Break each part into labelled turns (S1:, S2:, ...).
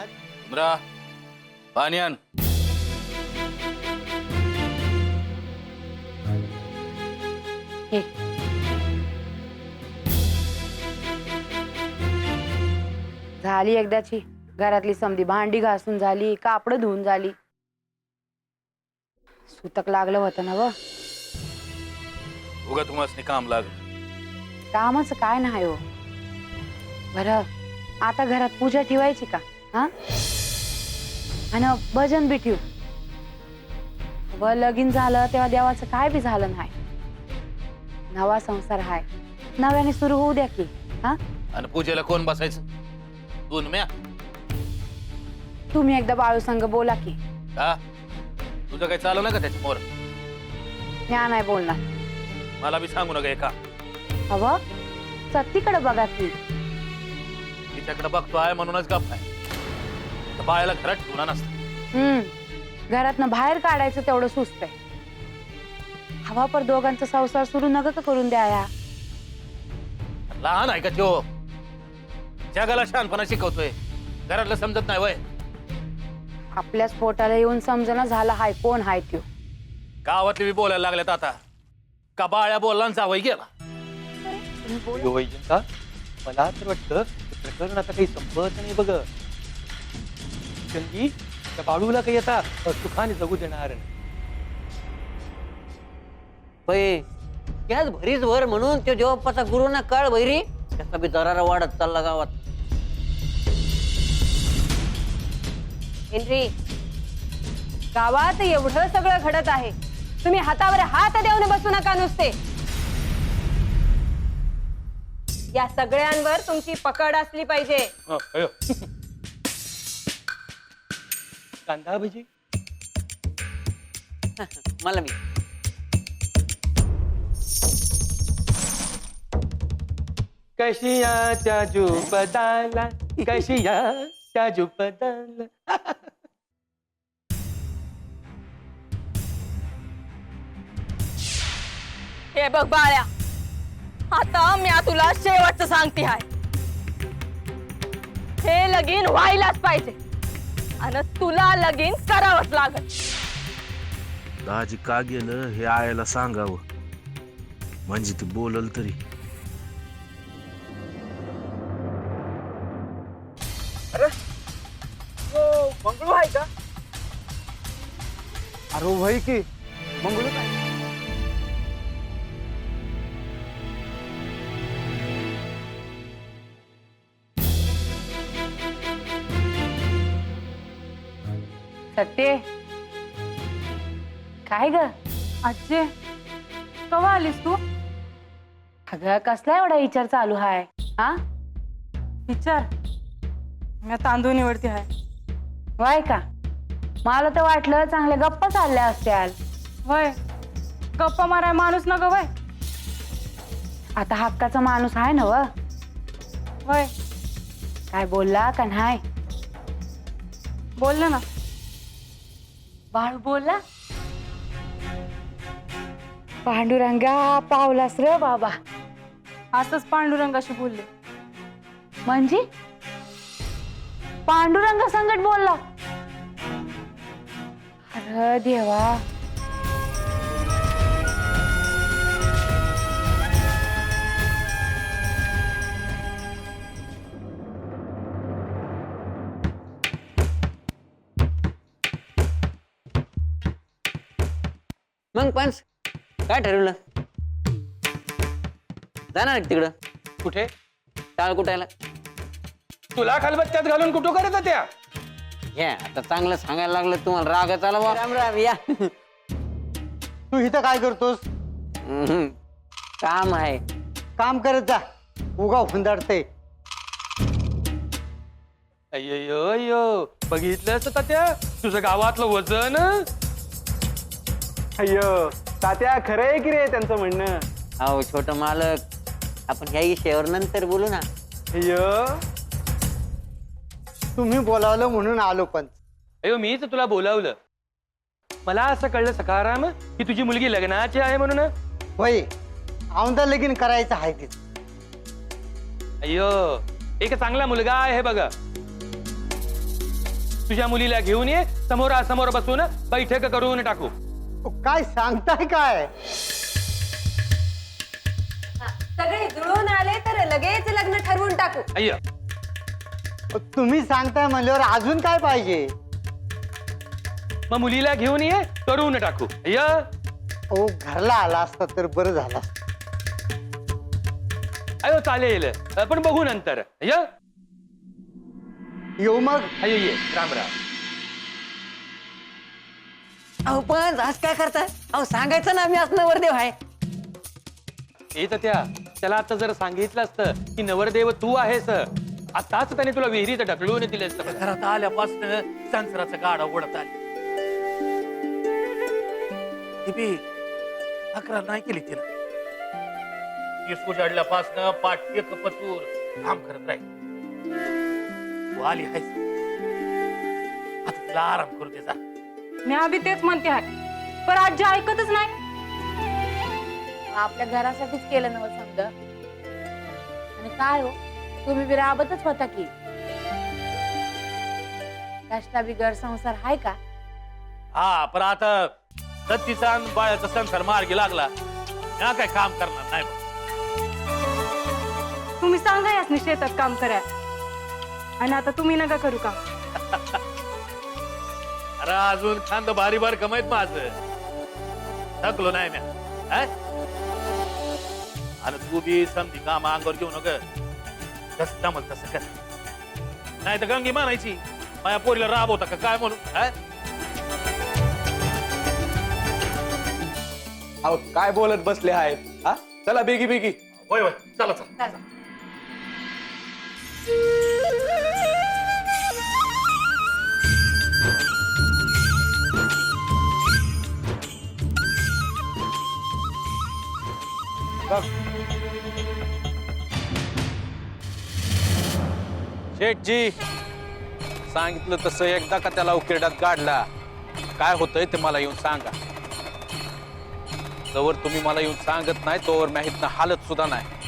S1: आहात?
S2: उमरा पाणी आण.
S3: हे झाली एकदाची घरातली समधी भांडी घासून झाली, कापड धुवून झाली. सुतक लागलं होतं ना व.
S2: उगा तुम्हाला काम लाग.
S3: कामाचं काय नाही हो. बरं आता घरात पूजा ठेवायची का? हा आणि भजन बी ठेवू. व लगीन झालं तेव्हा देवाचं काय बी झालं नाही. नवा संसार हाय, नव्याने सुरू होऊ द्या की. हा
S2: आणि पूजेला कोण बसायचं? तू न म्या.
S3: तुम्ही एकदा बाळू संग बोला की.
S2: हा तुझं काही चालू नाही का त्याच्यामोर?
S3: म्या नाही बोलणार.
S2: मला बी सांगू नका एका.
S3: हवं सत्तीकडे बघा की.
S2: तिच्याकडे बघतो आहे म्हणूनच गप आहे. तर बाळाला घरात ठेवणार नसतं.
S3: घरातनं बाहेर काढायचं तेवढं सुस्त आहे. हवा पर दोघांचा संसार सुरू नका का करून द्या या.
S2: लहान आहे का त्यो? जगाला शहाणपणा शिकवतोय, घरातलं समजत नाही वय.
S3: आपल्याच पोटाला येऊन समजना झाला हाय कोण हाय त्यो.
S2: गावातले बी बोलायला लागलेत आता. का बाळ्या बोलला आणि जावई गेला.
S1: वैजंता, मला तर वाटतं प्रकरण आता काही संपत नाही बघ. चंदी त्या बाळूला काही आता सुखाने जगू देणार नाही.
S4: होय त्याच भरीच वर म्हणून तो देवप्पाचा गुरु ना कळ भैरी त्याचा बी दरारा वाढत चालला गावात.
S5: हेनरी, गावात एवढं सगळं घडत आहे, तुम्ही हातावर हात देऊन बसू नका नुसते. या सगळ्यांवर तुमची पकड असली पाहिजे.
S1: कांदा भजी
S4: मला बी
S1: कशिया त्या जुबदाला, कशिया त्या जुबदाला.
S5: हे बघ बाळ्या, आता मी तुला शेवटचं सांगते आहे. हे लगीन व्हायलाच पाहिजे आणि तुला लगीन करावंच लागल.
S6: दाजी का गेलं हे आयाला सांगावं, म्हणजे ती बोलल तरी.
S1: मंगळू आहे का? अरे भाई की मंगळू काय?
S3: सत्ते काय ग?
S7: आजी कवा आलीस तू?
S3: अगं कसला एवढा विचार चालू हाय? हा
S7: विचार मी तांदूळ निवडते आहे.
S3: वाय का? मला तर वाटलं चांगल्या गप्पा चालल्या असत्याल.
S7: वय गप्पा माराय माणूस न ग वय.
S3: आता हक्काचा माणूस आहे ना व.
S7: वय
S3: काय बोलला का नाही?
S7: बोलले ना.
S3: बाळू बोलला? पांडुरंगा पावलास रे बाबा.
S7: असंच पांडुरंगाशी बोलले.
S3: म्हणजे पांडुरंगा संकट बोलला? अरे देवा.
S4: मग पंच काय ठरवलं? जाणार का तिकडं
S1: कुठे?
S4: टाळ कुटायला?
S1: तुला खलबत्त्यात घालून कुठं करत होत्या?
S4: हे आता चांगलं सांगायला लागलं तुम्हाला राग आला बा. राम राम या.
S8: तू इथं काय करतोस?
S4: काम आहे.
S8: काम करत जा, उगा हुंदाडते.
S1: अय्यो अय्यो, बघितलंस तात्या तुझं गावातलं वजन? अय्यो तात्या, खरं आहे की रे त्यांचं म्हणणं?
S4: अहो छोट मालक, आपण ह्या विषयावर नंतर बोलू ना.
S1: अय्यो
S8: तुम्ही बोलावलं म्हणून आलो. पण
S1: अयो मीच तुला बोलावलं. मला असं कळलं सकाराम की तुझी मुलगी लग्नाची आहे म्हणून.
S8: होय, औंदा लगीन करायचं आहे तीच.
S1: अय्यो एक चांगला मुलगा आहे बघ. तुझ्या मुलीला घेऊन ये, समोरासमोर बसून बैठक करून टाकू.
S8: काय सांगताय काय?
S5: सगळे जुळून आले तर लगेच लग्न ठरवून टाकू.
S1: अय्या,
S8: तुम्ही सांगताय म्हणल्यावर अजून काय पाहिजे?
S1: मग मुलीला घेऊन ये, करून टाकू. अय्या,
S8: ओ घरला आला असता तर बरं झालं असतं.
S1: अयो चालेल, पण बघू नंतर. अय्या,
S8: येऊ मग.
S1: अय्यो ये, राम राम.
S4: अहो पण आज काय करताय? अहो सांगायचं ना, आम्ही आज नवरदेव आहे.
S1: येत त्याला आता जर सांगितलं असतं की नवरदेव तू आहेस, आताच त्याने तुला विहिरीत ढकलून दिलं असतं.
S2: घरात आल्यापासून संसाराचा गाडा ओढत आली. दिपी तक्रार नाही केली तिला. केस उजाडल्यापासून पाठी कपतूर काम करत राहील. तू आली आहेस, आता तिला आराम करू दे जा.
S7: मी आधी तेच म्हणते आहे, पण आजी ऐकतच नाही.
S3: आपल्या घरासाठीच केलं नव समजा. आणि काय हो, तुम्ही बी राबतच होता की. कष्टा बी घर संसार हाय का?
S2: हा, पण आता सतीचा आणि बाळाचा संसार मार्गी लागला, या काय काम करणार नाही बघ.
S7: तुम्ही सांगा यासनी शेतात काम करा, आणि आता तुम्ही नका करू का?
S2: अरे अजून खांद भारी भारी कमाईत माझं थकलो नाही म्या. हा? आणि तू बी समधी काम अंगावर घेऊ नका. कसं जमल तसं कर, नाही तर गंगी म्हणायची माझ्या पोरीला राबवता का काय म्हणून. हा?
S9: अहो काय बोलत बसले आहेत हा? चला बेगी बेगी.
S2: होय होय, चला चला.
S6: शेठजी सांगितलं तसं एकदा का त्याला उकिरड्यात काढला, काय होतंय ते मला येऊन सांगा. जवळ तुम्ही मला येऊन सांगत नाही तोवर माहित ना हालत सुद्धा नाही.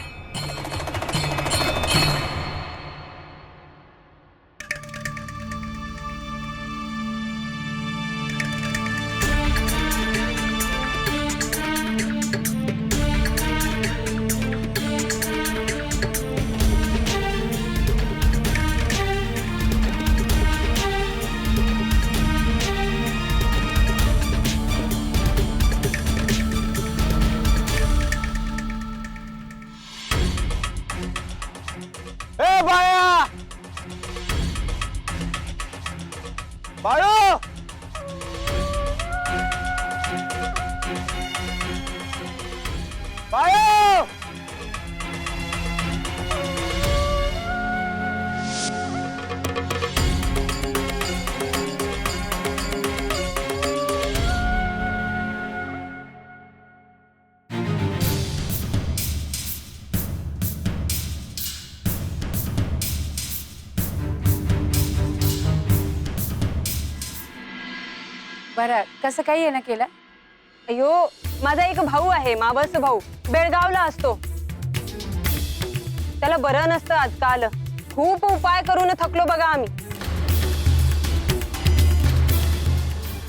S9: ए बाया, बाळो, बाळो.
S3: बरं, कसं काही येणं केलं?
S5: अयो, माझा एक भाऊ आहे, मावस भाऊ, बेळगावला असतो. त्याला बरं नसतं आजकाल. खूप उपाय करून थकलो बघा आम्ही.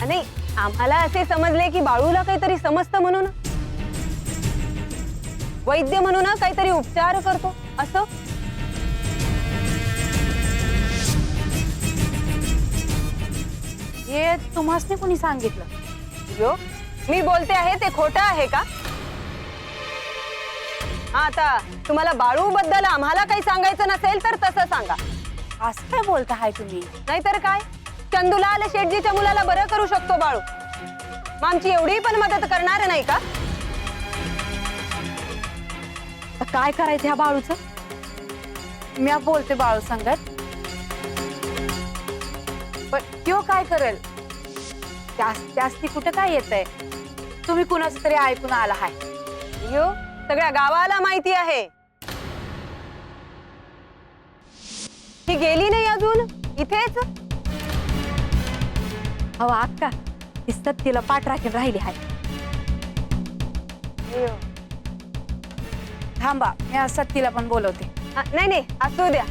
S5: आणि आम्हाला असे समजले की बाळूला काहीतरी समजतं म्हणून वैद्य म्हणून काहीतरी उपचार करतो असं.
S3: हे तुम्हासने कोणी सांगितलं?
S5: यो, मी बोलते आहे ते खोटं आहे का? हा, आता तुम्हाला बाळू बद्दल आम्हाला काही सांगायचं नसेल तर तसं सांगा.
S3: असं काय बोलता हाय तुम्ही?
S5: नाहीतर काय, चंदूलाल शेठजीच्या मुलाला बरं करू शकतो बाळू. मग आमची एवढी पण मदत करणार नाही का?
S3: आता काय करायचं ह्या बाळूचं? मी बोलते बाळू संगत, पण त्यो काय करेल? जास्ती कुठं काय येतंय? तुम्ही कुणाचं तरी ऐकून आला हाय.
S5: यो, सगळ्या गावाला माहिती आहे. ही गेली नाही अजून इथेच.
S3: हो अक्का, दिसतात तिला पाठ राखील राहिली हाय. थांबा, मी असं तिला पण बोलवते.
S5: नाही नाही, असू द्या.